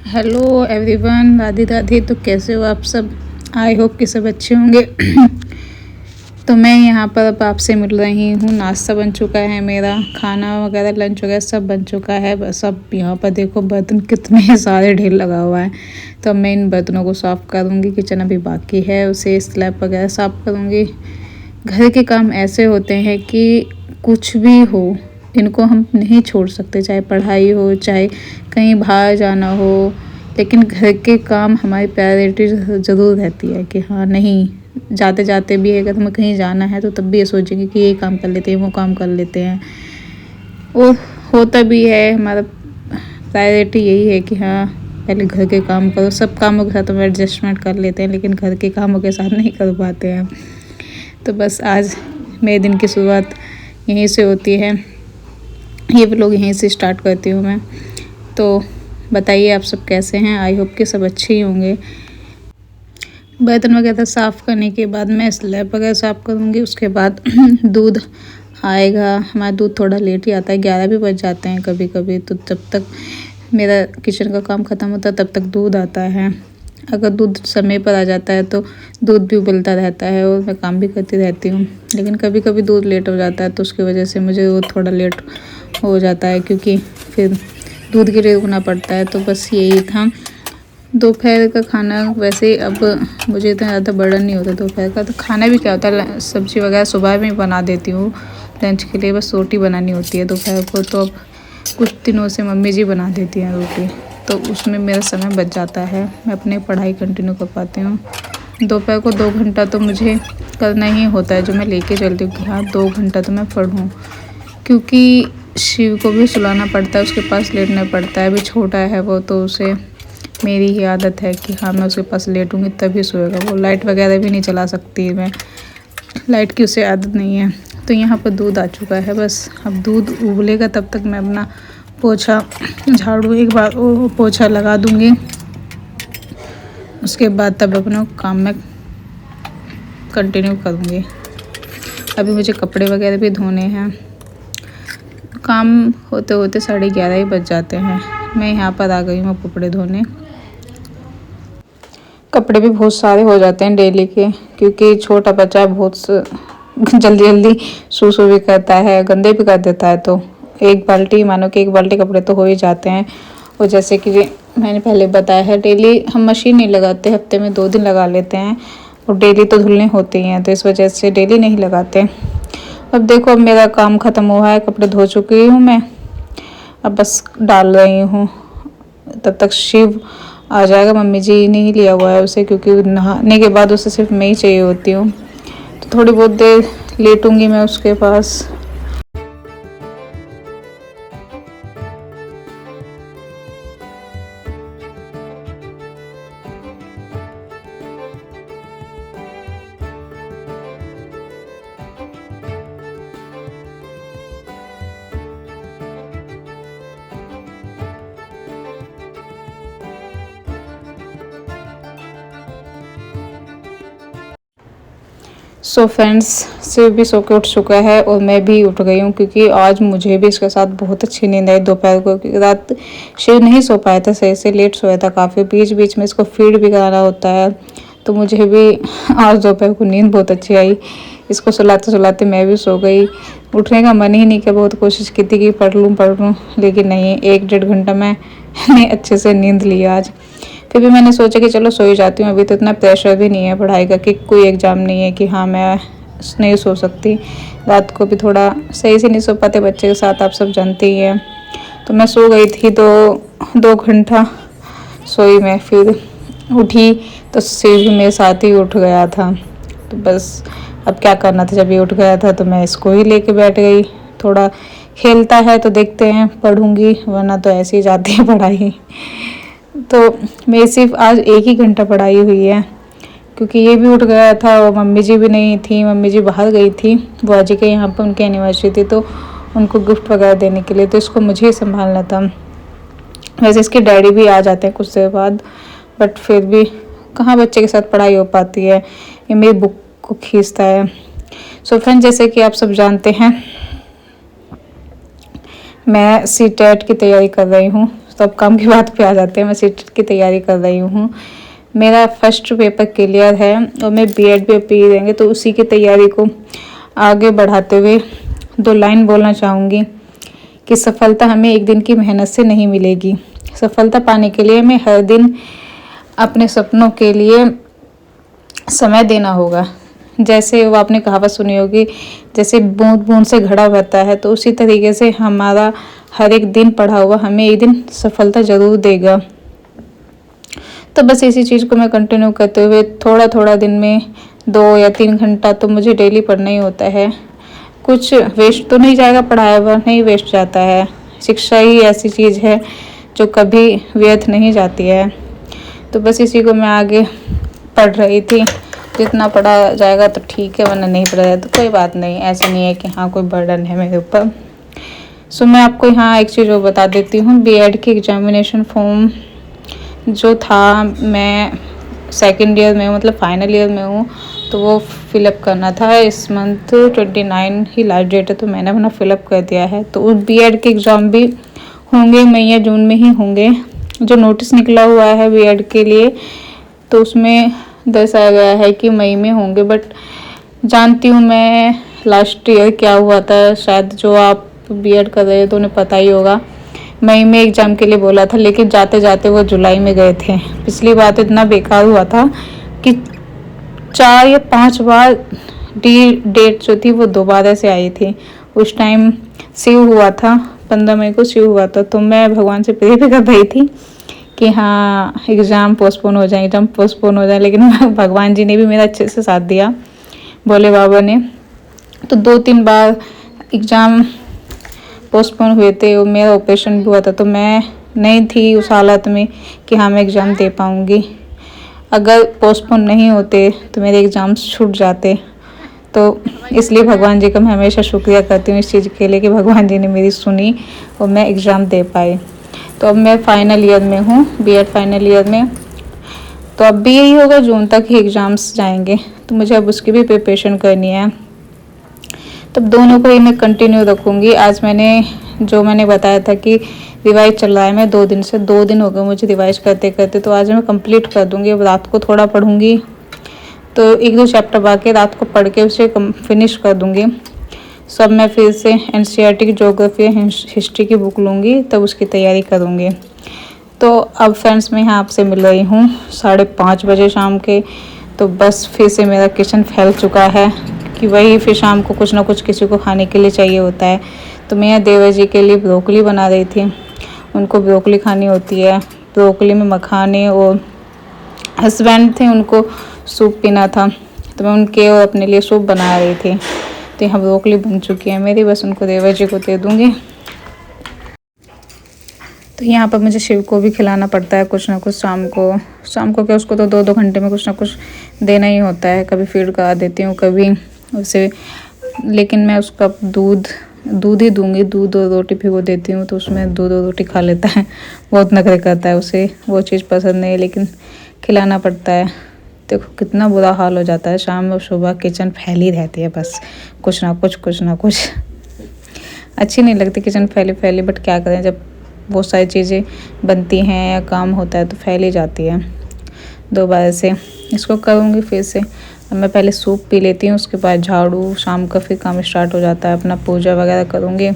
Hello everyone, Radhe Radhe. तो कैसे हो आप सब? आई होप कि सब अच्छे होंगे। तो मैं यहाँ पर अब आपसे मिल रही हूँ। नाश्ता बन चुका है, मेरा खाना वगैरह लंच वगैरह सब बन चुका है। बस अब यहाँ पर देखो बर्तन कितने सारे ढेर लगा हुआ है। तो अब मैं इन बर्तनों को साफ़ करूँगी। किचन अभी बाकी है, उसे स्लैब वगैरह साफ़ करूँगी। घर के काम ऐसे होते हैं कि कुछ भी हो इनको हम नहीं छोड़ सकते, चाहे पढ़ाई हो चाहे कहीं बाहर जाना हो, लेकिन घर के काम हमारी प्रायोरिटी ज़रूर रहती है कि हाँ नहीं, जाते जाते भी अगर हमें कहीं जाना है तो तब भी ये सोचेंगे कि ये काम कर लेते हैं, वो काम कर लेते हैं। और होता भी है, हमारा प्रायोरिटी यही है कि हाँ पहले घर के काम करो। सब कामों के साथ हम एडजस्टमेंट कर लेते हैं, लेकिन घर के कामों के साथ नहीं कर पाते हैं। तो बस आज मेरे दिन की शुरुआत यहीं से होती है, ये व्लॉग यहीं से स्टार्ट करती हूँ मैं। तो बताइए आप सब कैसे हैं? आई होप कि सब अच्छे ही होंगे। बर्तन वगैरह साफ़ करने के बाद मैं स्लैब वगैरह साफ़ करूँगी। उसके बाद दूध आएगा। हमारा दूध थोड़ा लेट ही आता है, 11 भी बज जाते हैं कभी कभी। तो जब तक मेरा किचन का काम ख़त्म होता है तब तक दूध आता है। अगर दूध समय पर आ जाता है तो दूध भी उबलता रहता है और मैं काम भी करती रहती हूँ। लेकिन कभी कभी दूध लेट हो जाता है तो उसकी वजह से मुझे वो थोड़ा लेट हो जाता है, क्योंकि फिर दूध के लिए रुकना पड़ता है। तो बस यही था दोपहर का खाना। वैसे अब मुझे इतना ज़्यादा बर्डन नहीं होता दोपहर का। तो खाना भी क्या होता है, सब्ज़ी वगैरह सुबह में बना देती हूँ लंच के लिए। बस रोटी बनानी होती है दोपहर को। तो अब कुछ दिनों से मम्मी जी बना देती हैं रोटी, तो उसमें मेरा समय बच जाता है, मैं अपनी पढ़ाई कंटिन्यू कर पाती हूँ। दोपहर को 2 घंटा तो मुझे करना ही होता है, जो मैं लेके चलती हूँ कि हाँ 2 घंटा तो मैं पढूँ, क्योंकि शिव को भी सुलाना पड़ता है, उसके पास लेटना पड़ता है। अभी छोटा है वो, तो उसे मेरी ही आदत है कि हाँ मैं उसके पास लेटूँगी तभी सोएगा वो। लाइट वगैरह भी नहीं चला सकती मैं, लाइट की उसे आदत नहीं है। तो यहाँ पर दूध आ चुका है, बस अब दूध उबलेगा तब तक मैं अपना पोछा झाड़ू एक बार वो पोछा लगा दूँगी। उसके बाद तब अपना काम में कंटिन्यू करूँगी। अभी मुझे कपड़े वगैरह भी धोने हैं। काम होते होते 11:30 ही बज जाते हैं। मैं यहाँ पर आ गई हूँ कपड़े धोने। कपड़े भी बहुत सारे हो जाते हैं डेली के, क्योंकि छोटा बच्चा बहुत जल्दी जल्दी सू भी करता है, गंदे भी कर देता है। तो एक बाल्टी, मानो कि एक बाल्टी कपड़े तो हो ही जाते हैं। और जैसे कि मैंने पहले बताया है, डेली हम मशीन नहीं लगाते, हफ्ते में 2 दिन लगा लेते हैं। और डेली तो धुलने होते हैं, तो इस वजह से डेली नहीं लगाते। अब देखो, अब मेरा काम ख़त्म हुआ है, कपड़े धो चुकी हूँ मैं, अब बस डाल रही हूँ। तब तक शिव आ जाएगा। मम्मी जी ने ही लिया हुआ है उसे, क्योंकि नहाने के बाद उसे सिर्फ मैं ही चाहिए होती हूँ। तो थोड़ी बहुत देर लेटूंगी मैं उसके पास। सो फ्रेंड्स, शिव भी सो के उठ चुका है और मैं भी उठ गई हूँ, क्योंकि आज मुझे भी इसके साथ बहुत अच्छी नींद आई दोपहर को। रात शिव नहीं सो पाया था सही से, लेट सोया था काफ़ी। बीच बीच में इसको फीड भी कराना होता है, तो मुझे भी आज दोपहर को नींद बहुत अच्छी आई। इसको सुलाते सुलाते मैं भी सो गई। उठने का मन ही नहीं किया, बहुत कोशिश की थी कि पढ़ लूँ, लेकिन नहीं, 1-1.5 घंटा मैंने अच्छे से नींद ली आज। फिर भी मैंने सोचा कि चलो सो ही जाती हूँ, अभी तो इतना प्रेशर भी नहीं है पढ़ाई का कि कोई एग्ज़ाम नहीं है कि हाँ मैं नहीं सो सकती। रात को भी थोड़ा सही से नहीं सो पाते बच्चे के साथ, आप सब जानते ही हैं। तो मैं सो गई थी, 2 घंटा सोई मैं। फिर उठी तो शिव भी मेरे साथ ही उठ गया था। तो बस अब क्या करना था, जब ये उठ गया था तो मैं इसको ही लेके बैठ गई। थोड़ा खेलता है तो देखते हैं, पढ़ूंगी, वरना तो ऐसे ही जाती है पढ़ाई। तो मेरी सिर्फ आज 1 ही घंटा पढ़ाई हुई है, क्योंकि ये भी उठ गया था और मम्मी जी भी नहीं थी। मम्मी जी बाहर गई थी बुआ जी के यहाँ पर, उनकी एनिवर्सरी थी, तो उनको गिफ्ट वगैरह देने के लिए, तो इसको मुझे ही संभालना था। वैसे इसके डैडी भी आ जाते हैं कुछ देर बाद, बट फिर भी कहाँ बच्चे के साथ पढ़ाई हो पाती है, ये मेरी बुक को खींचता है। सो फ्रेंड, जैसे कि आप सब जानते हैं, मैं CTET की तैयारी कर रही हूँ। तो अब काम की बात पे आ जाते हैं। मैं सीट की तैयारी कर रही हूँ। मेरा फर्स्ट पेपर क्लियर है और मैं बीएड भी पी देंगे, तो उसी की तैयारी को आगे बढ़ाते हुए 2 लाइन बोलना चाहूँगी कि सफलता हमें एक दिन की मेहनत से नहीं मिलेगी। सफलता पाने के लिए हमें हर दिन अपने सपनों के लिए समय देना होगा। जैसे वो आपने कहावत सुनी होगी, जैसे बूंद बूंद से घड़ा भरता है, तो उसी तरीके से हमारा हर एक दिन पढ़ा हुआ हमें एक दिन सफलता ज़रूर देगा। तो बस इसी चीज़ को मैं कंटिन्यू करते हुए थोड़ा थोड़ा दिन में 2 या 3 घंटा तो मुझे डेली पढ़ना ही होता है। कुछ वेस्ट तो नहीं जाएगा, पढ़ाया हुआ नहीं वेस्ट जाता है। शिक्षा ही ऐसी चीज़ है जो कभी व्यर्थ नहीं जाती है। तो बस इसी को मैं आगे पढ़ रही थी। जितना पढ़ा जाएगा तो ठीक है, वरना नहीं पढ़ा जाए तो कोई बात नहीं। ऐसा नहीं है कि हाँ कोई बर्डन है मेरे ऊपर। सो मैं आपको यहाँ एक चीज़ और बता देती हूँ। बीएड की एग्जामिनेशन फॉर्म जो था, मैं सेकेंड ईयर में मतलब फाइनल ईयर में हूँ, तो वो फिलअप करना था। इस मंथ 29 ही लास्ट डेट है, तो मैंने अपना फिलअप कर दिया है। तो बीएड के एग्ज़ाम भी होंगे मई या जून में ही होंगे। जो नोटिस निकला हुआ है बीएड के लिए, तो उसमें दर्शाया गया है कि मई में होंगे। बट जानती हूँ मैं लास्ट ईयर क्या हुआ था, शायद जो आप बीएड कर रहे हो तो उन्हें पता ही होगा। मई में एग्ज़ाम के लिए बोला था, लेकिन जाते जाते वो जुलाई में गए थे। पिछली बार तो इतना बेकार हुआ था कि 4 या 5 बार डेट जो थी वो दोबारा से आई थी। उस टाइम शिव हुआ था, 15 मई को शिव हुआ था। तो मैं भगवान से प्रे भी कर रही थी कि हाँ एग्ज़ाम पोस्टपोन हो जाए, एग्ज़ाम पोस्टपोन हो जाए। लेकिन भगवान जी ने भी मेरा अच्छे से साथ दिया, भोले बाबा ने। तो 2-3 बार एग्ज़ाम पोस्टपोन हुए थे। और मेरा ऑपरेशन भी हुआ था, तो मैं नहीं थी उस हालत में कि हाँ मैं एग्ज़ाम दे पाऊँगी। अगर पोस्टपोन नहीं होते तो मेरे एग्ज़ाम्स छूट जाते। तो इसलिए भगवान जी का मैं हमेशा शुक्रिया करती हूँ इस चीज़ के लिए कि भगवान जी ने मेरी सुनी और मैं एग्ज़ाम दे पाई। तो अब मैं फाइनल ईयर में हूँ, बीएड फाइनल ईयर में। तो अब भी यही होगा, जून तक ही एग्ज़ाम्स जाएंगे, तो मुझे अब उसकी भी प्रिपरेशन करनी है। तब दोनों को ही मैं कंटिन्यू रखूँगी। आज मैंने बताया था कि रिवाइज चल रहा है, मैं 2 दिन से 2 दिन हो गए मुझे रिवाइज करते करते। तो आज मैं कंप्लीट कर दूँगी। अब रात को थोड़ा पढ़ूँगी, तो 1-2 चैप्टर बाकी रात को पढ़ के उसे फिनिश कर दूँगी। सब मैं फिर से एनसीईआरटी की ज्योग्राफी हिस्ट्री की बुक लूँगी, तब उसकी तैयारी करूँगी। तो अब फ्रेंड्स मैं यहाँ आपसे मिल रही हूँ 5:30 बजे शाम के। तो बस फिर से मेरा किचन फैल चुका है कि वही फिर शाम को कुछ ना कुछ किसी को खाने के लिए चाहिए होता है। तो मैं यहाँ देवर जी के लिए ब्रोकली बना रही थी, उनको ब्रोकली खानी होती है। ब्रोकली में मखाने, और हस्बैंड थे उनको सूप पीना था, तो मैं उनके और अपने लिए सूप बना रही थी। तो यहाँ ब्रोकली बन चुकी है मेरी, बस उनको देवर जी को दे दूँगी। तो यहाँ पर मुझे शिव को भी खिलाना पड़ता है कुछ ना कुछ शाम को क्या, उसको तो 2-2 घंटे में कुछ ना कुछ देना ही होता है। कभी फीड करा देती हूँ, कभी उसे, लेकिन मैं उसका दूध ही दूँगी। दूध और रोटी भिगो देती हूँ, तो उसमें दूध और रोटी खा लेता है। बहुत नखरे करता है, उसे वो चीज़ पसंद नहीं है, लेकिन खिलाना पड़ता है। देखो कितना बुरा हाल हो जाता है, शाम और सुबह किचन फैली रहती है, बस कुछ ना कुछ। अच्छी नहीं लगती किचन फैली, बट क्या करें, जब बहुत सारी चीज़ें बनती हैं या काम होता है तो फैल ही जाती है। दोबारा से इसको करूँगी फिर से। अब मैं पहले सूप पी लेती हूँ, उसके बाद झाड़ू, शाम का फिर काम स्टार्ट हो जाता है, अपना पूजा वगैरह करूँगी,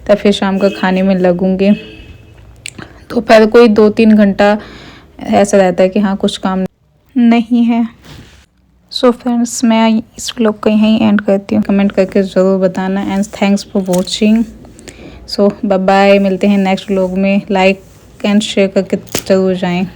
तब फिर शाम का खाने में लगूँगी। तो पहले कोई 2-3 घंटा ऐसा रहता है कि हाँ कुछ काम नहीं है। सो फ्रेंड्स मैं इस व्लॉग को यहीं एंड करती हूँ। कमेंट करके ज़रूर बताना, and thanks for watching. So bye bye, मिलते हैं नेक्स्ट व्लॉग में। लाइक एंड शेयर करके ज़रूर जाएं।